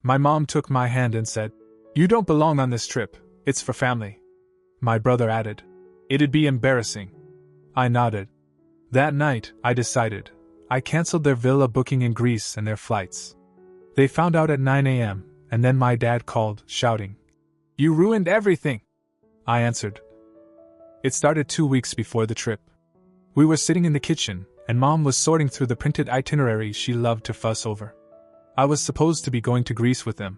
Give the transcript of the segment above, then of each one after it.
My mom took my hand and said, "You don't belong on this trip, it's for family." My brother added, "It'd be embarrassing." I nodded. That night, I decided. I cancelled their villa booking in Greece and their flights. They found out at 9 a.m., and then my dad called, shouting, "You ruined everything!" I answered. It started 2 weeks before the trip. We were sitting in the kitchen, and Mom was sorting through the printed itinerary she loved to fuss over. I was supposed to be going to Greece with them.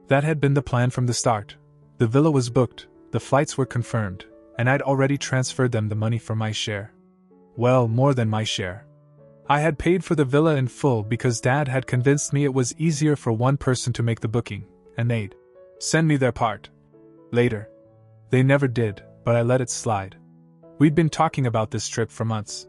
That had been the plan from the start. The villa was booked, the flights were confirmed, and I'd already transferred them the money for my share. Well, more than my share. I had paid for the villa in full because Dad had convinced me it was easier for one person to make the booking, and they'd send me their part later. They never did, but I let it slide. We'd been talking about this trip for months.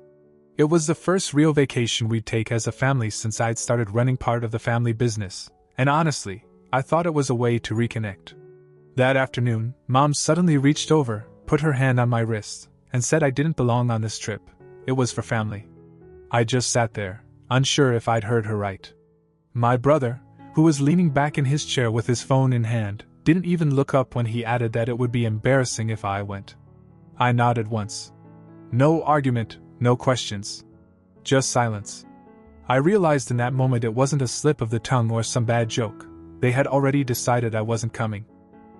It was the first real vacation we'd take as a family since I'd started running part of the family business, and honestly, I thought it was a way to reconnect. That afternoon, Mom suddenly reached over, put her hand on my wrist, and said I didn't belong on this trip. It was for family. I just sat there, unsure if I'd heard her right. My brother, who was leaning back in his chair with his phone in hand, didn't even look up when he added that it would be embarrassing if I went. I nodded once. No argument, no questions. Just silence. I realized in that moment it wasn't a slip of the tongue or some bad joke. They had already decided I wasn't coming.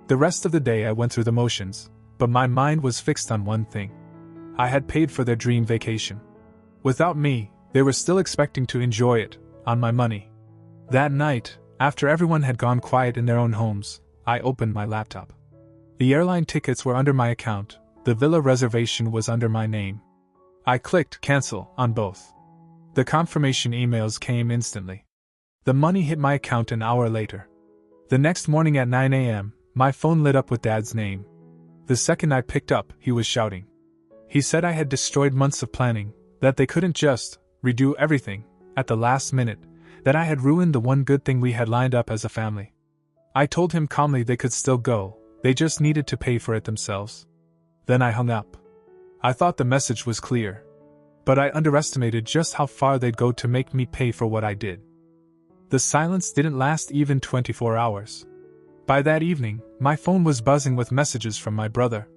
The rest of the day I went through the motions, but my mind was fixed on one thing. I had paid for their dream vacation. Without me, they were still expecting to enjoy it, on my money. That night, after everyone had gone quiet in their own homes, I opened my laptop. The airline tickets were under my account, the villa reservation was under my name. I clicked cancel on both. The confirmation emails came instantly. The money hit my account an hour later. The next morning at 9 a.m., my phone lit up with Dad's name. The second I picked up, he was shouting. He said I had destroyed months of planning, that they couldn't just redo everything at the last minute, that I had ruined the one good thing we had lined up as a family. I told him calmly they could still go, they just needed to pay for it themselves. Then I hung up. I thought the message was clear. But I underestimated just how far they'd go to make me pay for what I did. The silence didn't last even 24 hours. By that evening, my phone was buzzing with messages from my brother.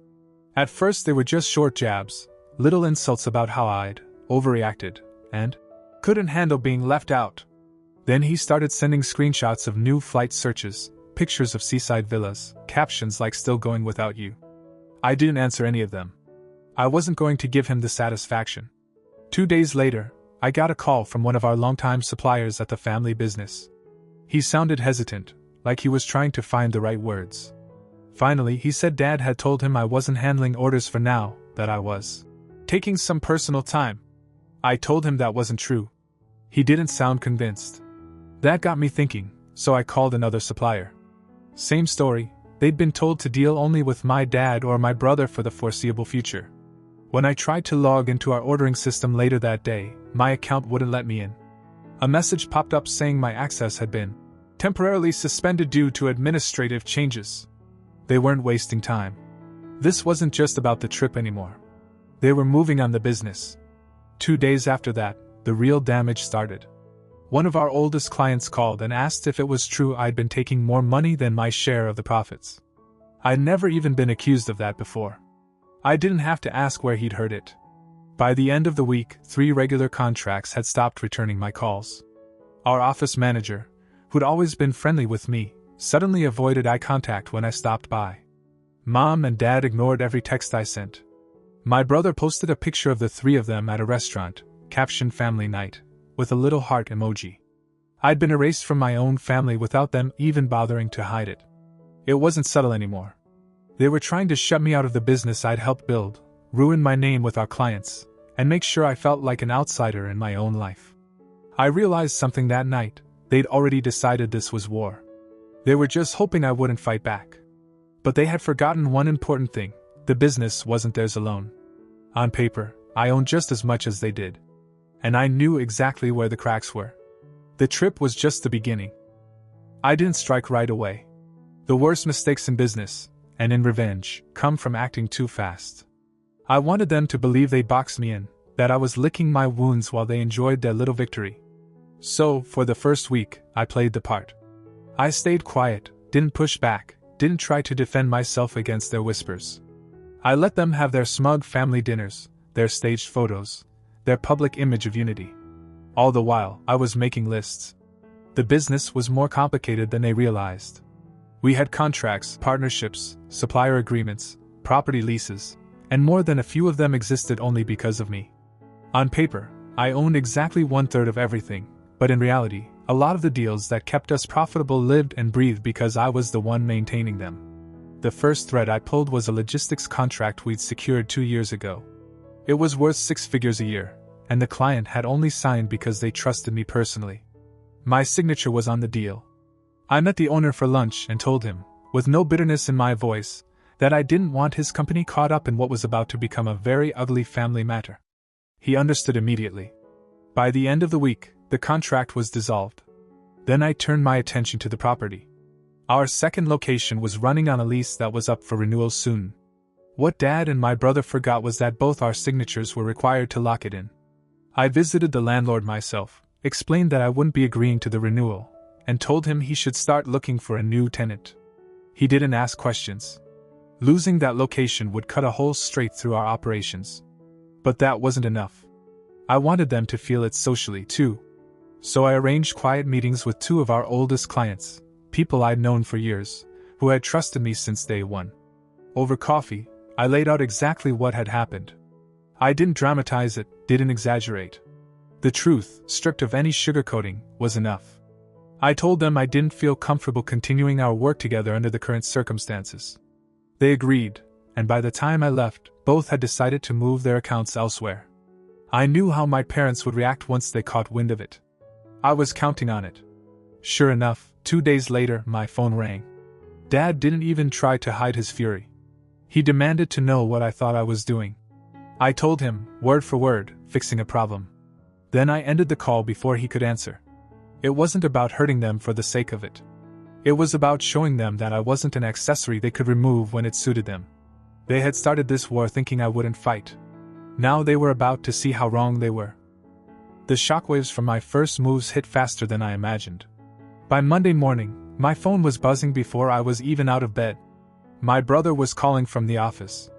At first they were just short jabs, little insults about how I'd overreacted, and couldn't handle being left out. Then he started sending screenshots of new flight searches, pictures of seaside villas, captions like "still going without you." I didn't answer any of them. I wasn't going to give him the satisfaction. 2 days later, I got a call from one of our longtime suppliers at the family business. He sounded hesitant, like he was trying to find the right words. Finally, he said Dad had told him I wasn't handling orders for now, that I was taking some personal time. I told him that wasn't true. He didn't sound convinced. That got me thinking, so I called another supplier. Same story, they'd been told to deal only with my dad or my brother for the foreseeable future. When I tried to log into our ordering system later that day, my account wouldn't let me in. A message popped up saying my access had been temporarily suspended due to administrative changes. They weren't wasting time. This wasn't just about the trip anymore. They were moving on the business. 2 days after that, the real damage started. One of our oldest clients called and asked if it was true I'd been taking more money than my share of the profits. I'd never even been accused of that before. I didn't have to ask where he'd heard it. By the end of the week, 3 regular contracts had stopped returning my calls. Our office manager, who'd always been friendly with me, suddenly avoided eye contact when I stopped by. Mom and Dad ignored every text I sent. My brother posted a picture of the 3 of them at a restaurant, captioned "Family Night," with a little heart emoji. I'd been erased from my own family without them even bothering to hide it. It wasn't subtle anymore. They were trying to shut me out of the business I'd helped build, ruin my name with our clients, and make sure I felt like an outsider in my own life. I realized something that night. They'd already decided this was war. They were just hoping I wouldn't fight back. But they had forgotten one important thing: the business wasn't theirs alone. On paper, I owned just as much as they did. And I knew exactly where the cracks were. The trip was just the beginning. I didn't strike right away. The worst mistakes in business, and in revenge, come from acting too fast. I wanted them to believe they'd boxed me in, that I was licking my wounds while they enjoyed their little victory. So, for the first week, I played the part. I stayed quiet, didn't push back, didn't try to defend myself against their whispers. I let them have their smug family dinners, their staged photos, their public image of unity. All the while, I was making lists. The business was more complicated than they realized. We had contracts, partnerships, supplier agreements, property leases, and more than a few of them existed only because of me. On paper, I owned exactly 1/3 of everything, but in reality, a lot of the deals that kept us profitable lived and breathed because I was the one maintaining them. The first thread I pulled was a logistics contract we'd secured 2 years ago. It was worth 6 figures a year, and the client had only signed because they trusted me personally. My signature was on the deal. I met the owner for lunch and told him, with no bitterness in my voice, that I didn't want his company caught up in what was about to become a very ugly family matter. He understood immediately. By the end of the week, the contract was dissolved. Then I turned my attention to the property. Our second location was running on a lease that was up for renewal soon. What Dad and my brother forgot was that both our signatures were required to lock it in. I visited the landlord myself, explained that I wouldn't be agreeing to the renewal, and told him he should start looking for a new tenant. He didn't ask questions. Losing that location would cut a hole straight through our operations. But that wasn't enough. I wanted them to feel it socially, too. So I arranged quiet meetings with 2 of our oldest clients, people I'd known for years, who had trusted me since day one. Over coffee, I laid out exactly what had happened. I didn't dramatize it, didn't exaggerate. The truth, stripped of any sugarcoating, was enough. I told them I didn't feel comfortable continuing our work together under the current circumstances. They agreed, and by the time I left, both had decided to move their accounts elsewhere. I knew how my parents would react once they caught wind of it. I was counting on it. Sure enough, 2 days later, my phone rang. Dad didn't even try to hide his fury. He demanded to know what I thought I was doing. I told him, word for word, fixing a problem. Then I ended the call before he could answer. It wasn't about hurting them for the sake of it. It was about showing them that I wasn't an accessory they could remove when it suited them. They had started this war thinking I wouldn't fight. Now they were about to see how wrong they were. The shockwaves from my first moves hit faster than I imagined. By Monday morning, my phone was buzzing before I was even out of bed. My brother was calling from the office.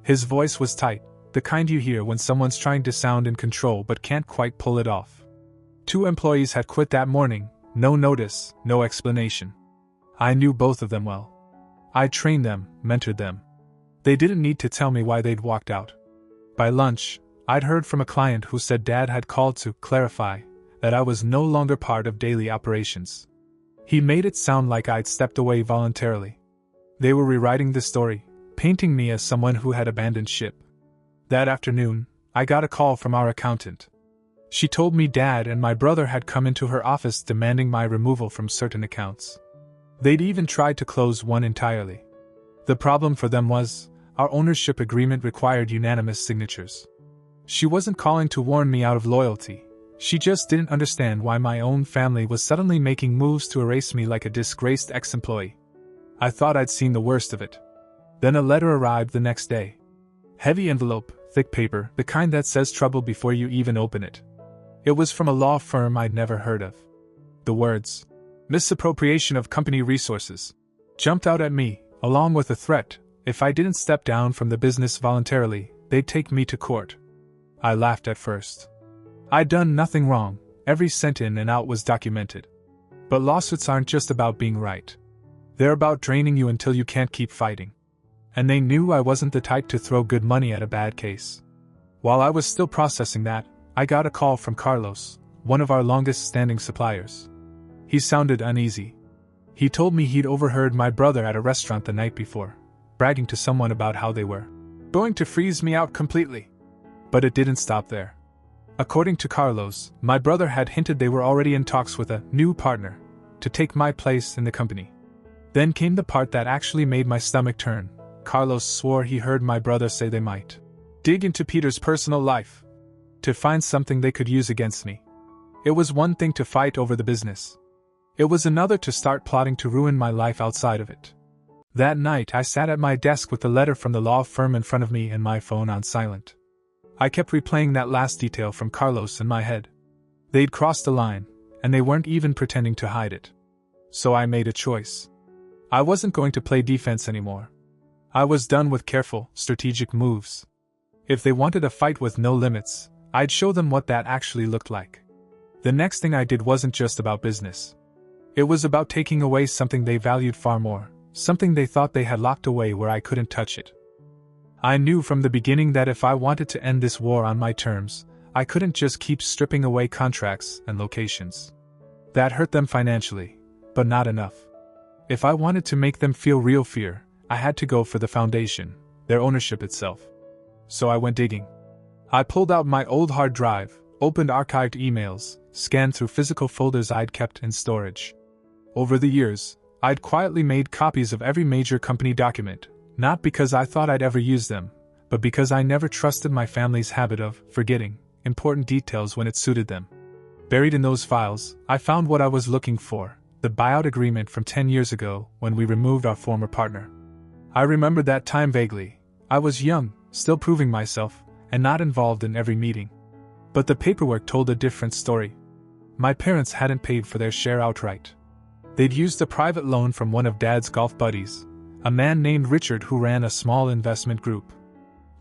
His voice was tight, the kind you hear when someone's trying to sound in control but can't quite pull it off. 2 employees had quit that morning, no notice, no explanation. I knew both of them well. I trained them, mentored them. They didn't need to tell me why they'd walked out. By lunch, I'd heard from a client who said Dad had called to clarify that I was no longer part of daily operations. He made it sound like I'd stepped away voluntarily. They were rewriting the story, painting me as someone who had abandoned ship. That afternoon, I got a call from our accountant. She told me Dad and my brother had come into her office demanding my removal from certain accounts. They'd even tried to close one entirely. The problem for them was, our ownership agreement required unanimous signatures. She wasn't calling to warn me out of loyalty. She just didn't understand why my own family was suddenly making moves to erase me like a disgraced ex-employee. I thought I'd seen the worst of it. Then a letter arrived the next day. Heavy envelope, thick paper, the kind that says trouble before you even open it. It was from a law firm I'd never heard of. The words, "Misappropriation of company resources," jumped out at me, along with a threat. If I didn't step down from the business voluntarily, they'd take me to court. I laughed at first. I'd done nothing wrong, every cent in and out was documented. But lawsuits aren't just about being right. They're about draining you until you can't keep fighting. And they knew I wasn't the type to throw good money at a bad case. While I was still processing that, I got a call from Carlos, one of our longest-standing suppliers. He sounded uneasy. He told me he'd overheard my brother at a restaurant the night before, bragging to someone about how they were going to freeze me out completely. But it didn't stop there. According to Carlos, my brother had hinted they were already in talks with a new partner to take my place in the company. Then came the part that actually made my stomach turn. Carlos swore he heard my brother say they might dig into Peter's personal life to find something they could use against me. It was one thing to fight over the business. It was another to start plotting to ruin my life outside of it. That night I sat at my desk with the letter from the law firm in front of me and my phone on silent. I kept replaying that last detail from Carlos in my head. They'd crossed the line, and they weren't even pretending to hide it. So I made a choice. I wasn't going to play defense anymore. I was done with careful, strategic moves. If they wanted a fight with no limits, I'd show them what that actually looked like. The next thing I did wasn't just about business. It was about taking away something they valued far more, something they thought they had locked away where I couldn't touch it. I knew from the beginning that if I wanted to end this war on my terms, I couldn't just keep stripping away contracts and locations. That hurt them financially, but not enough. If I wanted to make them feel real fear, I had to go for the foundation, their ownership itself. So I went digging. I pulled out my old hard drive, opened archived emails, scanned through physical folders I'd kept in storage. Over the years, I'd quietly made copies of every major company document, not because I thought I'd ever use them, but because I never trusted my family's habit of forgetting important details when it suited them. Buried in those files, I found what I was looking for, the buyout agreement from 10 years ago when we removed our former partner. I remembered that time vaguely. I was young, still proving myself, and not involved in every meeting. But the paperwork told a different story. My parents hadn't paid for their share outright. They'd used a private loan from one of Dad's golf buddies, a man named Richard who ran a small investment group.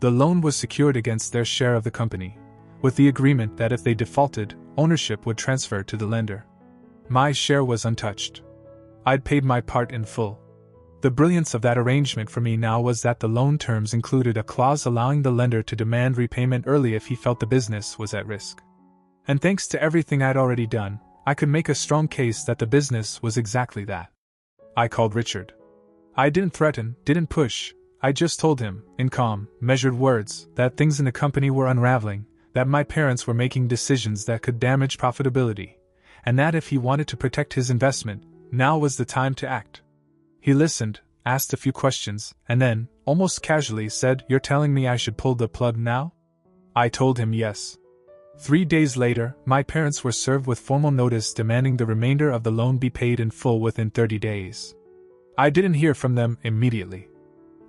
The loan was secured against their share of the company, with the agreement that if they defaulted, ownership would transfer to the lender. My share was untouched. I'd paid my part in full. The brilliance of that arrangement for me now was that the loan terms included a clause allowing the lender to demand repayment early if he felt the business was at risk. And thanks to everything I'd already done, I could make a strong case that the business was exactly that. I called Richard. I didn't threaten, didn't push. I just told him, in calm, measured words, that things in the company were unraveling, that my parents were making decisions that could damage profitability, and that if he wanted to protect his investment, now was the time to act. He listened, asked a few questions, and then, almost casually, said, "You're telling me I should pull the plug now?" I told him yes. 3 days later, my parents were served with formal notice demanding the remainder of the loan be paid in full within 30 days. I didn't hear from them immediately.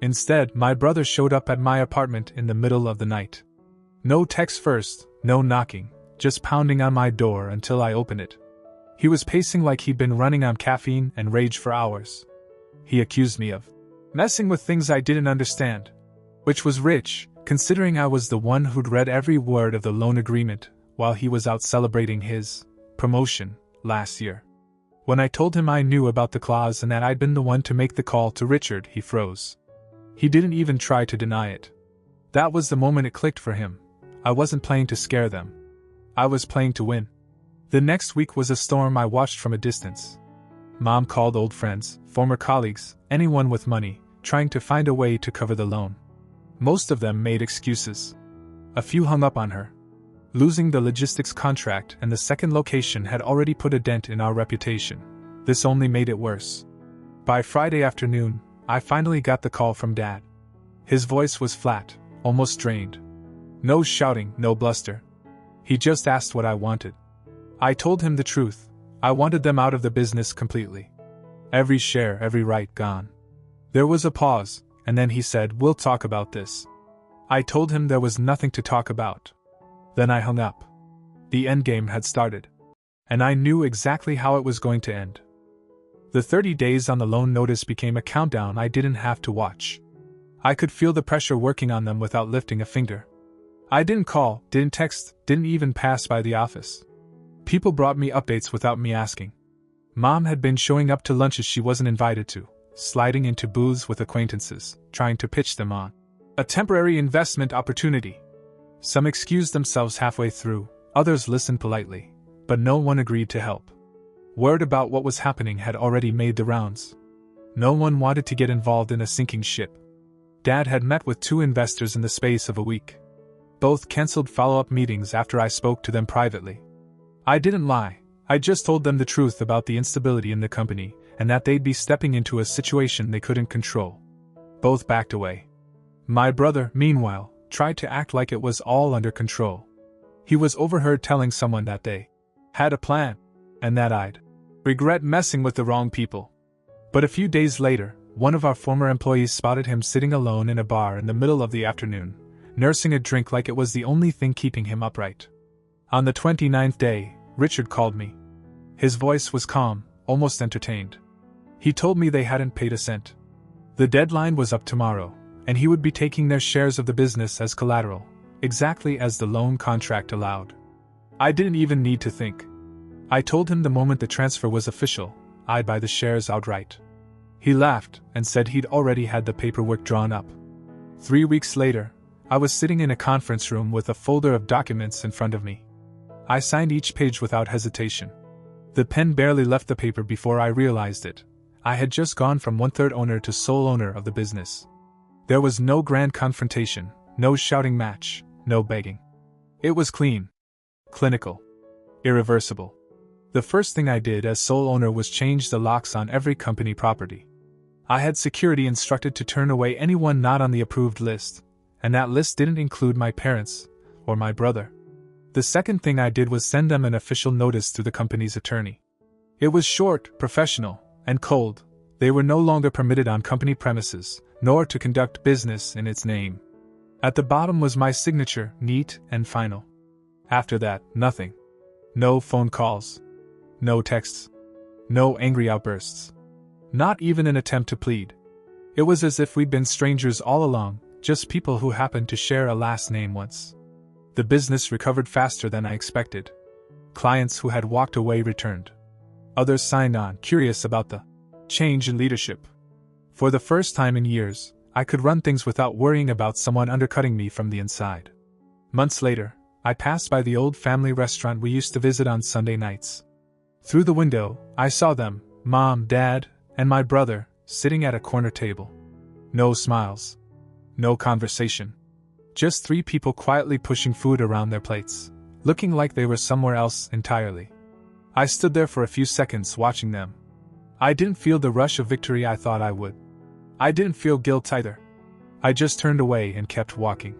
Instead, my brother showed up at my apartment in the middle of the night. No text first, no knocking, just pounding on my door until I opened it. He was pacing like he'd been running on caffeine and rage for hours. He accused me of messing with things I didn't understand, which was rich, considering I was the one who'd read every word of the loan agreement while he was out celebrating his promotion last year. When I told him I knew about the clause and that I'd been the one to make the call to Richard, he froze. He didn't even try to deny it. That was the moment it clicked for him. I wasn't playing to scare them. I was playing to win. The next week was a storm I watched from a distance. Mom called old friends, former colleagues, anyone with money, trying to find a way to cover the loan. Most of them made excuses. A few hung up on her. Losing the logistics contract and the second location had already put a dent in our reputation. This only made it worse. By Friday afternoon, I finally got the call from Dad. His voice was flat, almost drained. No shouting, no bluster. He just asked what I wanted. I told him the truth. I wanted them out of the business completely. Every share, every right gone. There was a pause, and then he said, "We'll talk about this." I told him there was nothing to talk about. Then I hung up. The endgame had started. And I knew exactly how it was going to end. The 30 days on the loan notice became a countdown I didn't have to watch. I could feel the pressure working on them without lifting a finger. I didn't call, didn't text, didn't even pass by the office. People brought me updates without me asking. Mom had been showing up to lunches she wasn't invited to, sliding into booths with acquaintances, trying to pitch them on a temporary investment opportunity. Some excused themselves halfway through, others listened politely, but no one agreed to help. Word about what was happening had already made the rounds. No one wanted to get involved in a sinking ship. Dad had met with 2 investors in the space of a week. Both canceled follow-up meetings after I spoke to them privately. I didn't lie. I just told them the truth about the instability in the company, and that they'd be stepping into a situation they couldn't control. Both backed away. My brother, meanwhile, tried to act like it was all under control. He was overheard telling someone that they had a plan, and that I'd regret messing with the wrong people. But a few days later, one of our former employees spotted him sitting alone in a bar in the middle of the afternoon, nursing a drink like it was the only thing keeping him upright. On the 29th day, Richard called me. His voice was calm, almost entertained. He told me they hadn't paid a cent. The deadline was up tomorrow, and he would be taking their shares of the business as collateral, exactly as the loan contract allowed. I didn't even need to think. I told him the moment the transfer was official, I'd buy the shares outright. He laughed and said he'd already had the paperwork drawn up. 3 weeks later, I was sitting in a conference room with a folder of documents in front of me. I signed each page without hesitation. The pen barely left the paper before I realized it. I had just gone from 1/3 owner to sole owner of the business. There was no grand confrontation, no shouting match, no begging. It was clean, clinical, irreversible. The first thing I did as sole owner was change the locks on every company property. I had security instructed to turn away anyone not on the approved list, and that list didn't include my parents or my brother. The second thing I did was send them an official notice through the company's attorney. It was short, professional, and cold. They were no longer permitted on company premises, nor to conduct business in its name. At the bottom was my signature, neat and final. After that, nothing. No phone calls. No texts. No angry outbursts. Not even an attempt to plead. It was as if we'd been strangers all along, just people who happened to share a last name once. The business recovered faster than I expected. Clients who had walked away returned. Others signed on, curious about the change in leadership. For the first time in years, I could run things without worrying about someone undercutting me from the inside. Months later, I passed by the old family restaurant we used to visit on Sunday nights. Through the window, I saw them, Mom, Dad, and my brother, sitting at a corner table. No smiles. No conversation. Just 3 people quietly pushing food around their plates, looking like they were somewhere else entirely. I stood there for a few seconds watching them. I didn't feel the rush of victory I thought I would. I didn't feel guilt either. I just turned away and kept walking.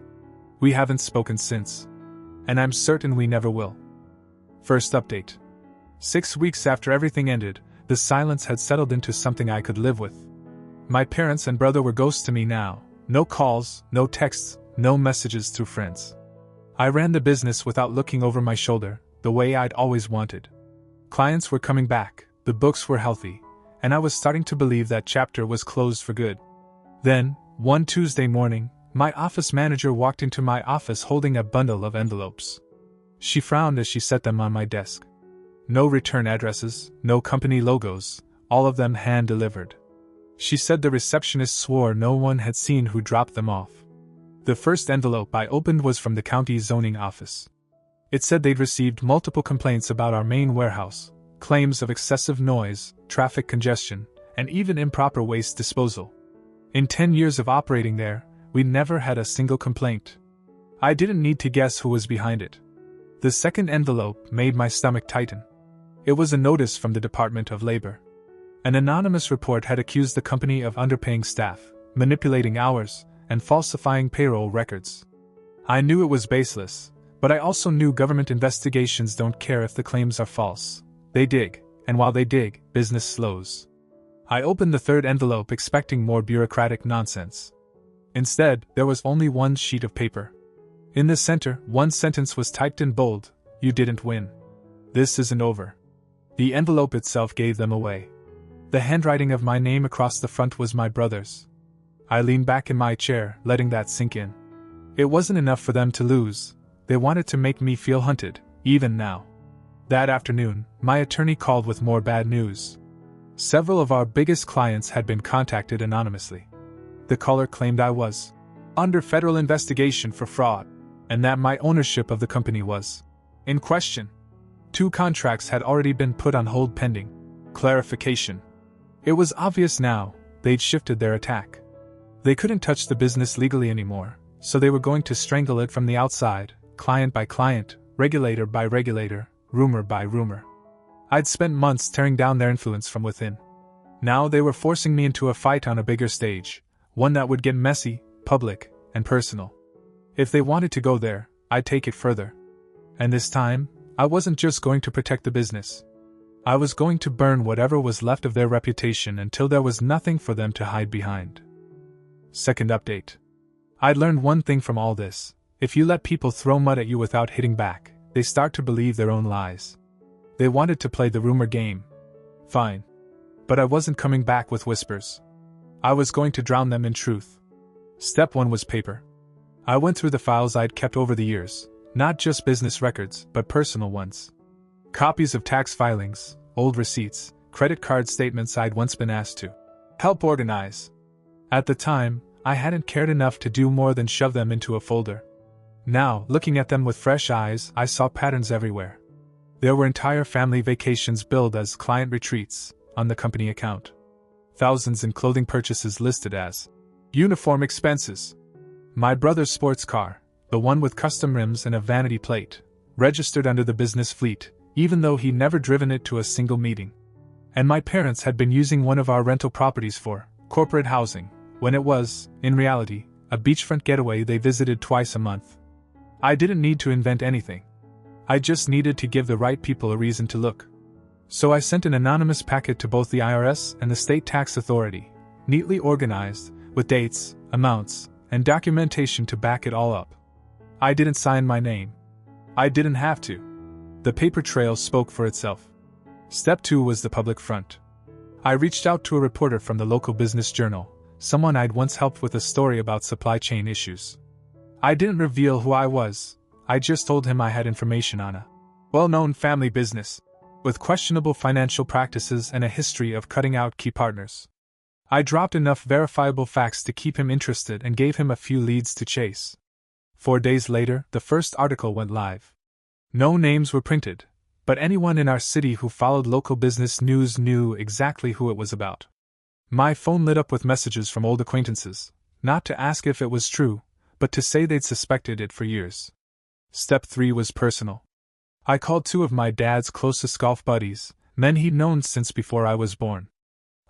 We haven't spoken since. And I'm certain we never will. First update. 6 weeks after everything ended, the silence had settled into something I could live with. My parents and brother were ghosts to me now. No calls, no texts, no messages through friends. I ran the business without looking over my shoulder, the way I'd always wanted. Clients were coming back, the books were healthy, and I was starting to believe that chapter was closed for good. Then, one Tuesday morning, my office manager walked into my office holding a bundle of envelopes. She frowned as she set them on my desk. No return addresses, no company logos, all of them hand-delivered. She said the receptionist swore no one had seen who dropped them off. The first envelope I opened was from the county zoning office. It said they'd received multiple complaints about our main warehouse, claims of excessive noise, traffic congestion, and even improper waste disposal. In 10 years of operating there, we never had a single complaint. I didn't need to guess who was behind it. The second envelope made my stomach tighten. It was a notice from the Department of Labor. An anonymous report had accused the company of underpaying staff, manipulating hours, and falsifying payroll records. I knew it was baseless, but I also knew government investigations don't care if the claims are false. They dig, and while they dig, business slows. I opened the third envelope expecting more bureaucratic nonsense. Instead, there was only one sheet of paper. In the center, one sentence was typed in bold: "You didn't win. This isn't over." The envelope itself gave them away. The handwriting of my name across the front was my brother's. I leaned back in my chair, letting that sink in. It wasn't enough for them to lose. They wanted to make me feel hunted, even now. That afternoon, my attorney called with more bad news. Several of our biggest clients had been contacted anonymously. The caller claimed I was under federal investigation for fraud, and that my ownership of the company was in question. 2 contracts had already been put on hold pending clarification. It was obvious now, they'd shifted their attack. They couldn't touch the business legally anymore, so they were going to strangle it from the outside, client by client, regulator by regulator, rumor by rumor. I'd spent months tearing down their influence from within. Now they were forcing me into a fight on a bigger stage, one that would get messy, public, and personal. If they wanted to go there, I'd take it further. And this time, I wasn't just going to protect the business. I was going to burn whatever was left of their reputation until there was nothing for them to hide behind. Second update. I'd learned one thing from all this: if you let people throw mud at you without hitting back, they start to believe their own lies. They wanted to play the rumor game. Fine. But I wasn't coming back with whispers. I was going to drown them in truth. Step 1 was paper. I went through the files I'd kept over the years, not just business records, but personal ones. Copies of tax filings, old receipts, credit card statements I'd once been asked to help organize. At the time, I hadn't cared enough to do more than shove them into a folder. Now, looking at them with fresh eyes, I saw patterns everywhere. There were entire family vacations billed as client retreats on the company account. Thousands in clothing purchases listed as uniform expenses. My brother's sports car, the one with custom rims and a vanity plate, registered under the business fleet, even though he'd never driven it to a single meeting. And my parents had been using one of our rental properties for corporate housing, when it was, in reality, a beachfront getaway they visited twice a month. I didn't need to invent anything. I just needed to give the right people a reason to look. So I sent an anonymous packet to both the IRS and the state tax authority, neatly organized, with dates, amounts, and documentation to back it all up. I didn't sign my name. I didn't have to. The paper trail spoke for itself. Step 2 was the public front. I reached out to a reporter from the local business journal, someone I'd once helped with a story about supply chain issues. I didn't reveal who I was, I just told him I had information on a well-known family business, with questionable financial practices and a history of cutting out key partners. I dropped enough verifiable facts to keep him interested and gave him a few leads to chase. 4 days later, the first article went live. No names were printed, but anyone in our city who followed local business news knew exactly who it was about. My phone lit up with messages from old acquaintances, not to ask if it was true, but to say they'd suspected it for years. Step 3 was personal. I called 2 of my dad's closest golf buddies, men he'd known since before I was born.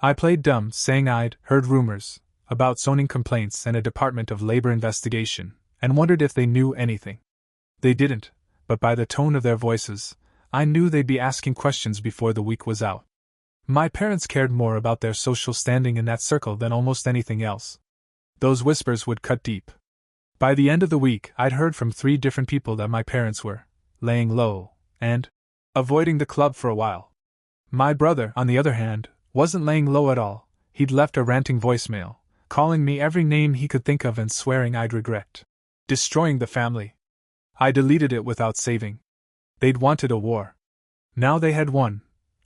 I played dumb, saying I'd heard rumors about zoning complaints and a Department of Labor investigation, and wondered if they knew anything. They didn't, but by the tone of their voices, I knew they'd be asking questions before the week was out. My parents cared more about their social standing in that circle than almost anything else. Those whispers would cut deep. By the end of the week, I'd heard from 3 different people that my parents were laying low and avoiding the club for a while. My brother, on the other hand, wasn't laying low at all. He'd left a ranting voicemail, calling me every name he could think of and swearing I'd regret destroying the family. I deleted it without saving. They'd wanted a war. Now they had won,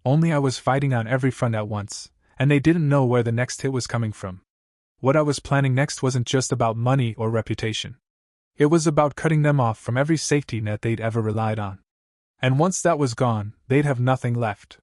only I was fighting on every front at once, and they didn't know where the next hit was coming from. What I was planning next wasn't just about money or reputation. It was about cutting them off from every safety net they'd ever relied on. And once that was gone, they'd have nothing left.